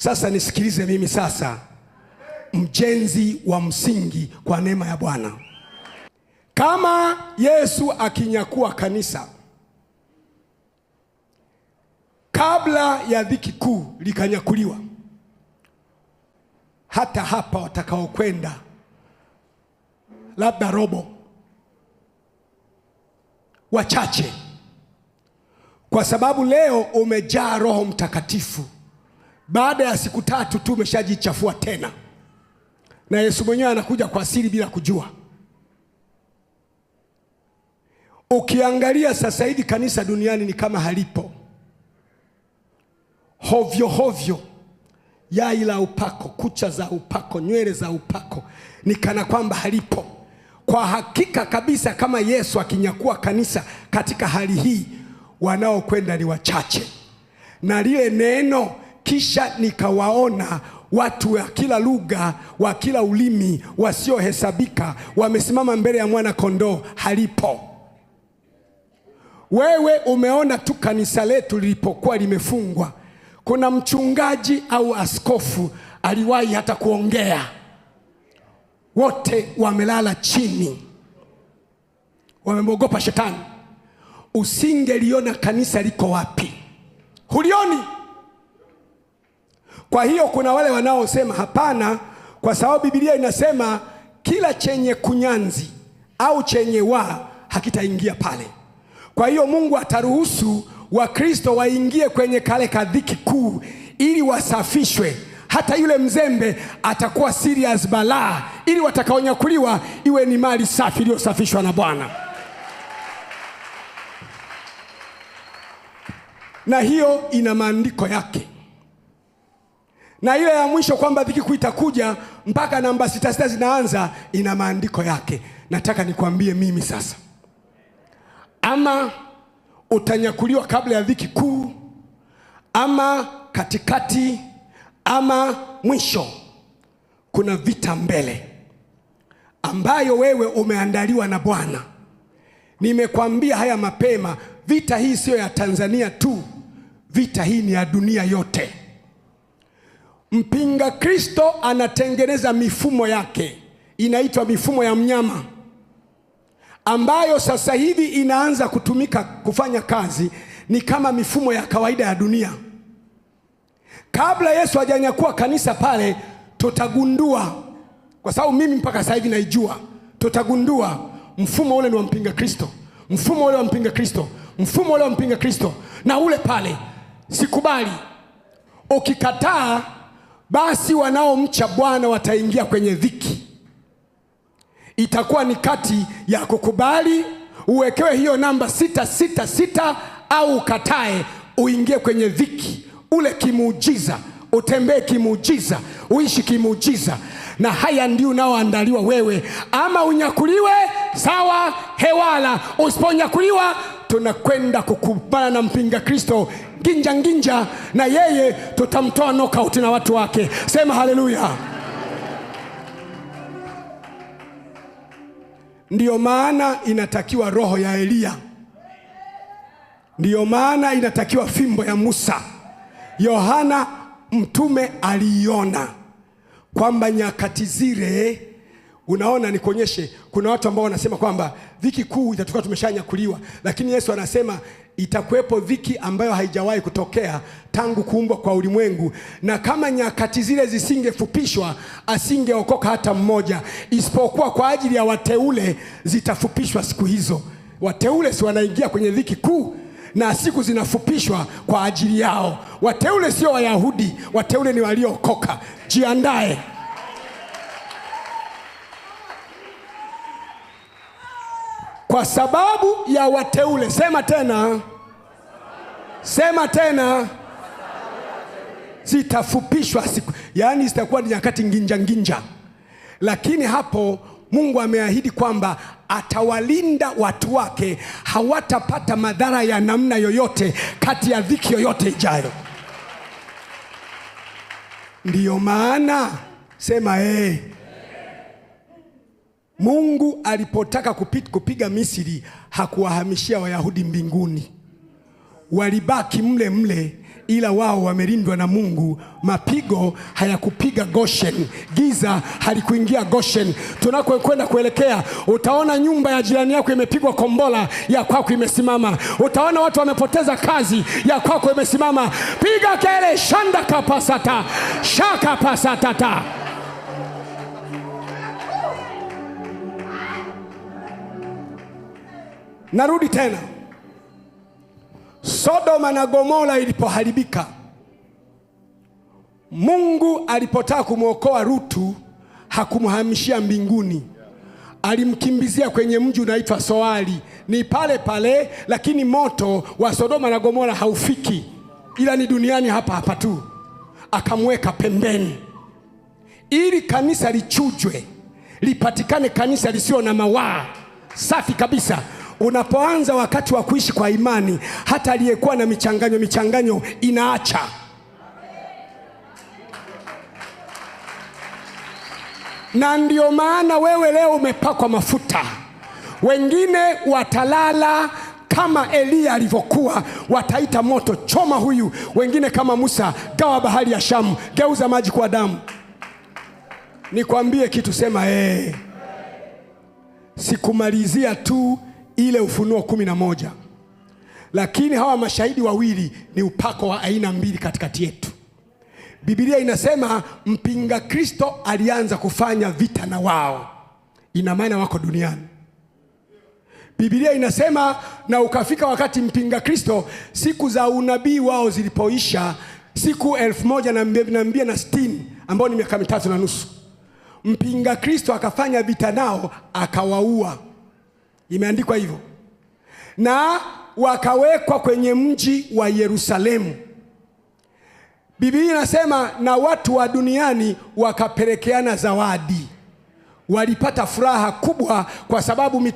Sasa nisikilize mimi sasa, mjenzi wa msingi kwa neema ya Bwana. Kama Yesu akinyakua kanisa kabla ya dhiki kuu likanyakuliwa, hata hapa watakaokwenda labda robo, wachache, kwa sababu leo umejaa Roho Mtakatifu. Baada ya siku 3 tu umeshajichafua tena, na Yesu mwenyewe anakuja kwa siri bila kujua. Ukiangalia sasa hivi kanisa duniani ni kama halipo, hovyo hovyo, yai la upako, kucha za upako, nywele za upako, ni kana kwamba halipo. Kwa hakika kabisa, kama Yesu akinyakua kanisa katika hali hii, wanaokwenda ni wachache. Na lile neno, kisha nikawaona watu wa kila lugha, wa kila ulimi, wasiohesabika, wamesimama mbele ya mwana kondoo, halipo. Wewe umeona tu kanisa letu lilipokuwa limefungwa, kuna mchungaji au askofu aliwahi hata kuongea, wote wamelala chini, wamemwogopa shetani. Usingeliona kanisa liko wapi? Hulioni. Kwa hiyo kuna wale wanaosema hapana, kwa sababu Biblia inasema kila chenye kunyanzi au chenye hakitaingia pale. Kwa hiyo Mungu ataruhusu Wakristo waingie kwenye kale kadhiki kuu ili wasafishwe. Hata yule mzembe atakuwa serious balaa, ili watakaonyakuliwa iwe ni mali safi iliyosafishwa na Bwana. Na hiyo ina maandiko yake. Na ile ya mwisho kwamba dhiki kuu itakuja mpaka namba 66 zinaanza, ina maandiko yake. Nataka nikwambie mimi sasa, ama utanyakuliwa kabla ya dhiki kuu, ama katikati, ama mwisho, kuna vita mbele ambayo wewe umeandaliwa na Bwana. Nimekwambia haya mapema, vita hii sio ya Tanzania tu, vita hii ni ya dunia yote. Mpinga Kristo anatengeneza mifumo yake, inaitwa mifumo ya mnyama, ambayo sasa hivi inaanza kutumika kufanya kazi ni kama mifumo ya kawaida ya dunia. Kabla Yesu hajanyakua kanisa pale, tutagundua, kwa sababu mimi mpaka sasa hivi naijua, tutagundua mfumo ule ni wa mpinga Kristo, mfumo ule wa mpinga Kristo, mfumo ule wa mpinga Kristo, na ule pale sikubali. Ukikataa, basi wanaomcha Bwana wataingia kwenye dhiki. Itakuwa ni kati ya kukubali uwekewe hiyo namba 666 au ukatae uingie kwenye dhiki, ule kimuujiza, utembee kimuujiza, uishi kimuujiza. Na haya ndio unaoandaliwa wewe. Ama unyakuliwe, sawa, hewala. Usiponyakuliwa, tunakwenda kukumbana na mpinga Kristo nginja, na yeye tutamtoa knockout na watu wake. Sema haleluya. Ndiyo maana inatakiwa roho ya Elia, ndiyo maana inatakiwa fimbo ya Musa. Yohana mtume aliiona kwamba nyakati zile, unaona, nikuonyeshe, kuna watu ambao wanasema kwamba dhiki kuu itatoka tumeshanyakuliwa, lakini Yesu anasema itakuwepo dhiki ambayo haijawahi kutokea tangu kuumbwa kwa ulimwengu, na kama nyakati zile zisingefupishwa asingeokoka hata mmoja, isipokuwa kwa ajili ya wateule zitafupishwa siku hizo. Wateule si wanaingia kwenye dhiki kuu, na siku zinafupishwa kwa ajili yao. Wateule sio Wayahudi, wateule ni waliookoka. Jiandae. Kwa sababu ya wateule, sema tena, sema tena, zitafupishwa siku, yaani zitakuwa ni nyakati nginja. Lakini hapo Mungu ameahidi kwamba atawalinda watu wake, hawatapata madhara ya namna yoyote kati ya dhiki yoyote ijayo. Ndiyo maana sema Mungu alipotaka kupiga Misri hakuwahamishia Wayahudi mbinguni. Walibaki mle mle ila wao wamelindwa na Mungu. Mapigo hayakupiga Goshen, giza halikuingia Goshen. Tunakokwenda kuelekea, utaona nyumba ya jirani yako imepigwa kombola, ya kwako imesimama. Utaona watu wamepoteza kazi, ya kwako imesimama. Piga kelele, shanda kapasata, shaka pasatata. Narudi tena, Sodoma na Gomora ilipoharibika, Mungu alipotaka kumwokoa Rutu hakumhamishia mbinguni, alimkimbizia kwenye mji unaitwa Soari. Ni pale pale, lakini moto wa Sodoma na Gomora haufiki, ila ni duniani hapa hapa tu. Akamweka pembeni ili kanisa lichujwe, lipatikane kanisa lisio na mawaa, safi kabisa. Unapoanza wakati wa kuishi kwa imani, hata aliyekuwa na michanganyo inaacha. Na ndio maana wewe leo umepakwa mafuta. Wengine watalala kama Elia alivyokuwa, wataita moto, choma huyu. Wengine kama Musa, gawa bahari ya Shamu, geuza maji kwa damu. Nikwambie kitu, sema sikumalizia tu ile Ufunuo 11, lakini hawa mashahidi wawili ni upako wa aina mbili katikati yetu. Biblia inasema mpinga Kristo alianza kufanya vita na wao, ina maana wako duniani. Biblia inasema na ukafika wakati mpinga Kristo, siku za unabii wao zilipoisha, siku 1260 ambao ni miaka 3.5, mpinga Kristo akafanya vita nao, akawaua. Imeandikwa hivyo. Na wakawekwa kwenye mji wa Yerusalemu. Biblia inasema na watu wa duniani wakapelekeana zawadi. Walipata furaha kubwa kwa sababu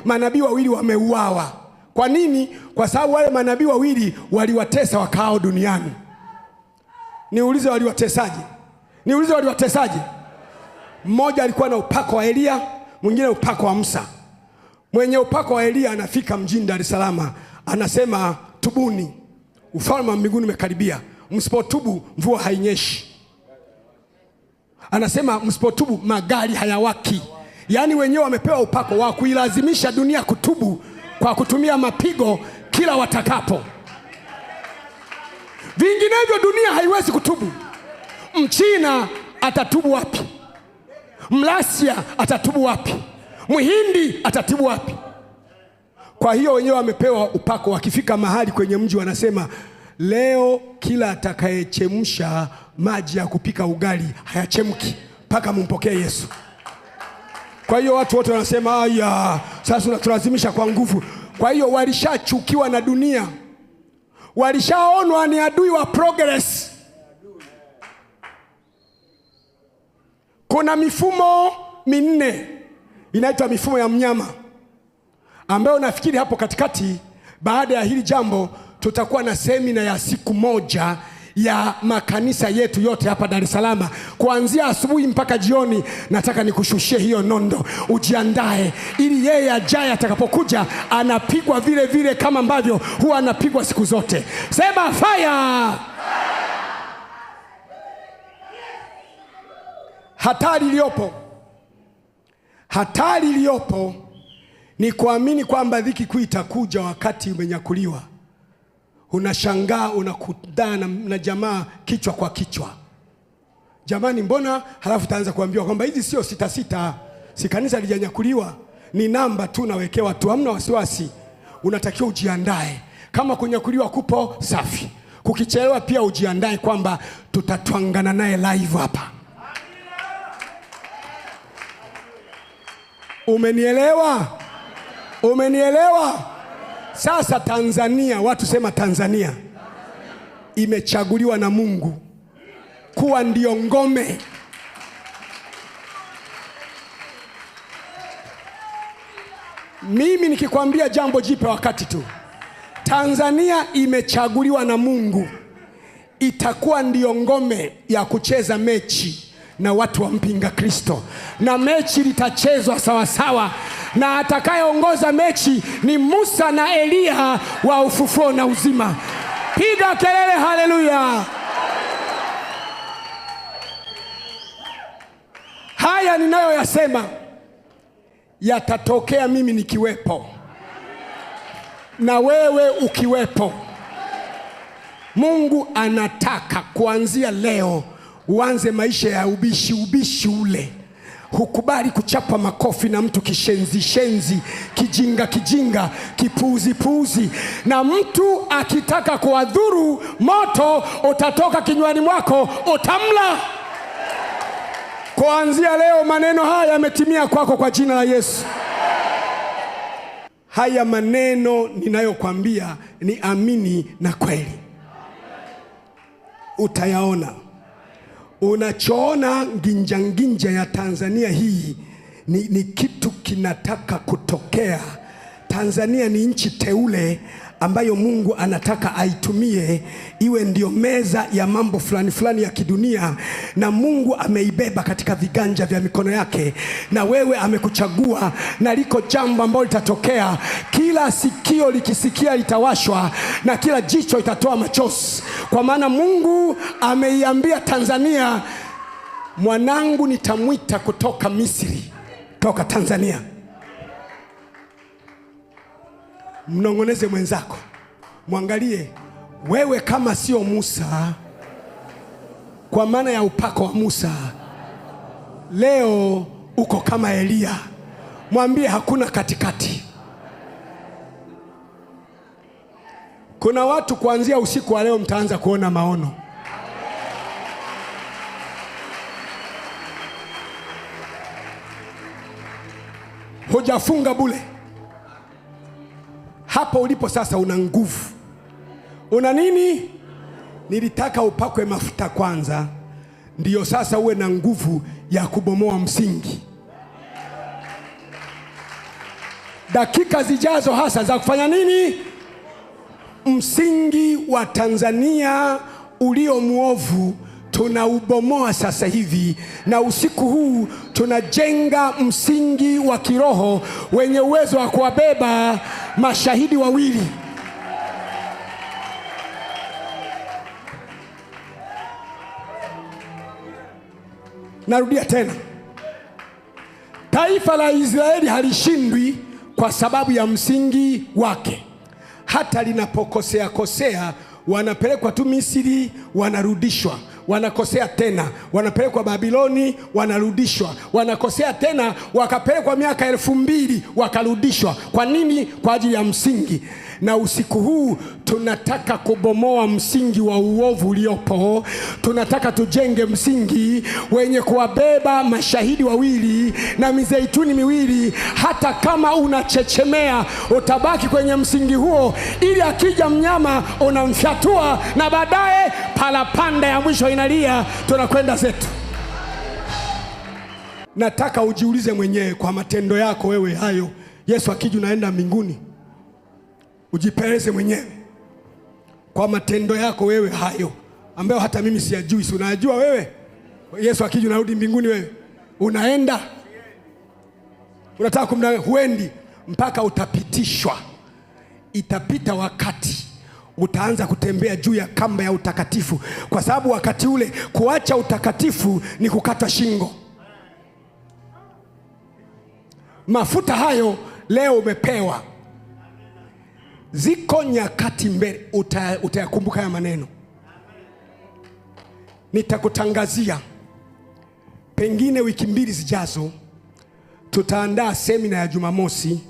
manabii wawili wameuawa. Kwa nini? Kwa sababu wale manabii wawili waliwatesa wakao duniani. Niulize waliwatesaje? Mmoja alikuwa na upako wa Elia, mwingine upako wa Musa. Mwenye upako wa Elia anafika mjini Dar es Salaam, anasema tubuni, ufalme wa mbinguni umekaribia. Msipotubu mvua hainyeshi. Anasema msipotubu magari hayawaki. Yaani wenyewe wamepewa upako wa kuilazimisha dunia kutubu kwa kutumia mapigo kila watakapo. Vinginevyo dunia haiwezi kutubu. Mchina atatubu wapi? Mlasia atatubu wapi? Mhindi atatibu wapi? Kwa hiyo wenyewe wamepewa upako. Wakifika mahali kwenye mji wanasema, leo kila atakayechemsha maji ya kupika ugali hayachemki mpaka mumpokee Yesu. Kwa hiyo watu wote wanasema, haya sasa unatulazimisha kwa nguvu. Kwa hiyo walishachukiwa na dunia, walishaonwa ni adui wa progress. Kuna mifumo minne inaitwa mifumo ya mnyama, ambayo nafikiri hapo katikati, baada ya hili jambo, tutakuwa na semina ya siku moja ya makanisa yetu yote hapa Dar es Salaam, kuanzia asubuhi mpaka jioni. Nataka nikushushie hiyo nondo, ujiandae, ili yeye ajaye atakapokuja anapigwa vile vile kama ambavyo huwa anapigwa siku zote. Sema fire! Hatari iliyopo ni kuamini kwamba dhiki kuu itakuja wakati umenyakuliwa. Unashangaa unakutana na jamaa kichwa kwa kichwa. Jamani mbona? Halafu taanza kuambiwa kwamba hizi sio 66, si kanisa lijanyakuliwa, ni namba tu nawekewa tu, hamna wasiwasi. Unatakiwa ujiandae. Kama kunyakuliwa kupo safi, kukichelewa pia ujiandae kwamba tutatwangana naye live hapa. Umenielewa? Sasa Tanzania, watu sema Tanzania imechaguliwa na Mungu kuwa ndio ngome. Mimi nikikwambia jambo jipya wakati tu, Tanzania imechaguliwa na Mungu, itakuwa ndio ngome ya kucheza mechi na watu wa mpinga Kristo, na mechi litachezwa sawa sawa, na atakayeongoza mechi ni Musa na Elia wa ufufuo na uzima. Piga kelele haleluya. Haya ninayoyasema yatatokea mimi nikiwepo na wewe ukiwepo. Mungu anataka kuanzia leo uanze maisha ya ubishi ule. Hukubali kuchapa makofi na mtu kishenzi, kijinga, kipuuzi. Na mtu akitaka kuadhuru, moto utatoka kinywani mwako, utamla. Kuanzia leo maneno haya yametimia kwako kwa jina la Yesu. Haya maneno ninayokwambia ni amini na kweli. Utayaona. Unachoona nginja ya Tanzania hii ni kitu kinataka kutokea. Tanzania ni nchi teule ambayo Mungu anataka aitumie iwe ndio meza ya mambo fulani ya kidunia, na Mungu ameibeba katika viganja vya mikono yake, na wewe amekuchagua, na liko jambo ambalo litatokea. Kila sikio likisikia litawashwa, na kila jicho itatoa machozi, kwa maana Mungu ameiambia Tanzania, mwanangu nitamwita kutoka Misri, toka Tanzania. Mnongoneze mwenzako, mwangalie, wewe kama sio Musa, kwa maana ya upako wa Musa, leo uko kama Elia. Mwambie hakuna katikati. Kuna watu kuanzia usiku wa leo mtaanza kuona maono. Hujafunga bure. Hapo ulipo sasa una nguvu. Una nini? Nilitaka upakwe mafuta kwanza, ndiyo sasa uwe na nguvu ya kubomoa msingi. Dakika zijazo hasa za kufanya nini? Msingi wa Tanzania ulio muovu tunaubomoa sasa hivi, na usiku huu tunajenga msingi wa kiroho wenye uwezo wa kuwabeba mashahidi wawili. Narudia tena, taifa la Israeli halishindwi kwa sababu ya msingi wake. Hata linapokosea wanapelekwa tu Misri, wanarudishwa. Wanakosea tena, wanapelekwa Babiloni, wanarudishwa. Wanakosea tena, wakapelekwa miaka 2000, wakarudishwa. Kwa nini? Kwa ajili ya msingi. Na usiku huu tunataka kubomoa msingi wa uovu uliopo. Tunataka tujenge msingi wenye kuwabeba mashahidi wawili na mizeituni miwili. Hata kama unachechemea, utabaki kwenye msingi huo, ili akija mnyama unamfyatua, na baadaye parapanda ya mwisho inalia, tunakwenda zetu. Nataka ujiulize mwenyewe, kwa matendo yako wewe hayo, Yesu akija unaenda mbinguni? Ujipeleze mwenyewe kwa matendo yako wewe hayo, ambayo hata mimi siyajui. Si unajua wewe? Yesu akija unarudi mbinguni, wewe unaenda? Unataka kumna? Huendi mpaka utapitishwa. Itapita wakati utaanza kutembea juu ya kamba ya utakatifu, kwa sababu wakati ule kuacha utakatifu ni kukata shingo. Mafuta hayo leo umepewa. Ziko nyakati mbele utayakumbuka haya maneno. Nitakutangazia pengine wiki 2 zijazo, tutaandaa semina ya Jumamosi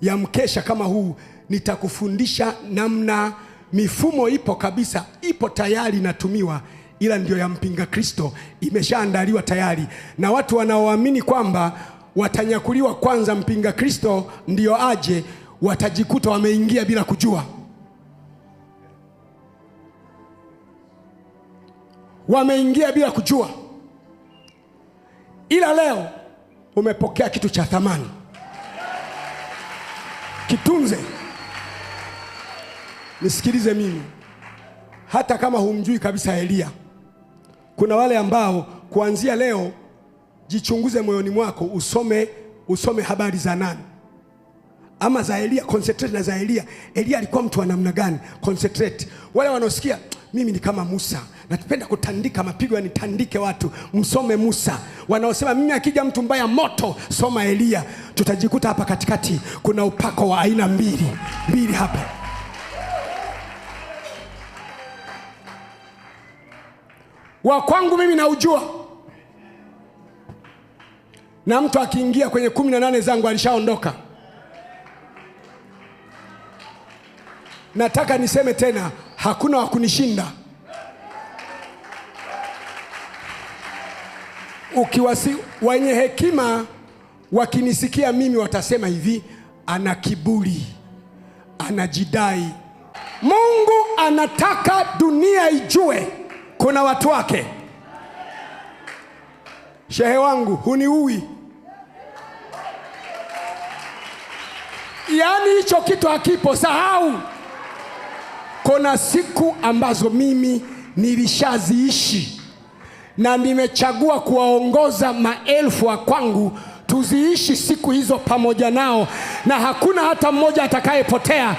ya mkesha kama huu. Nitakufundisha namna mifumo ipo kabisa, ipo tayari inatumiwa, ila ndio ya mpinga Kristo imeshaandaliwa tayari, na watu wanaoamini kwamba watanyakuliwa kwanza, mpinga Kristo ndio aje, watajikuta wameingia bila kujua. Wameingia bila kujua. Ila leo umepokea kitu cha thamani. Kitunze. Nisikilize mimi. Hata kama humjui kabisa Elia, kuna wale ambao kuanzia leo jichunguze moyoni mwako, usome habari za nani ama za Elia, concentrate na za Elia. Elia alikuwa mtu wa namna gani? Concentrate. Wale wanaosikia mimi ni kama Musa, napenda kutandika mapigo yanitandike watu, msome Musa. Wanaosema mimi akija mtu mbaya moto, soma Elia. Tutajikuta hapa katikati kuna upako wa aina mbili hapa. Wa kwangu mimi naujua, na mtu akiingia kwenye 18 zangu alishaondoka. Nataka niseme tena, hakuna wa kunishinda. Wenye hekima wakinisikia mimi watasema hivi, ana kiburi, anajidai. Mungu anataka dunia ijue kuna watu wake. Shehe wangu, huniui. Yaani hicho kitu hakipo, sahau. Kuna siku ambazo mimi nilishaziishi na nimechagua kuwaongoza maelfu wa kwangu tuziishi siku hizo pamoja nao, na hakuna hata mmoja atakayepotea.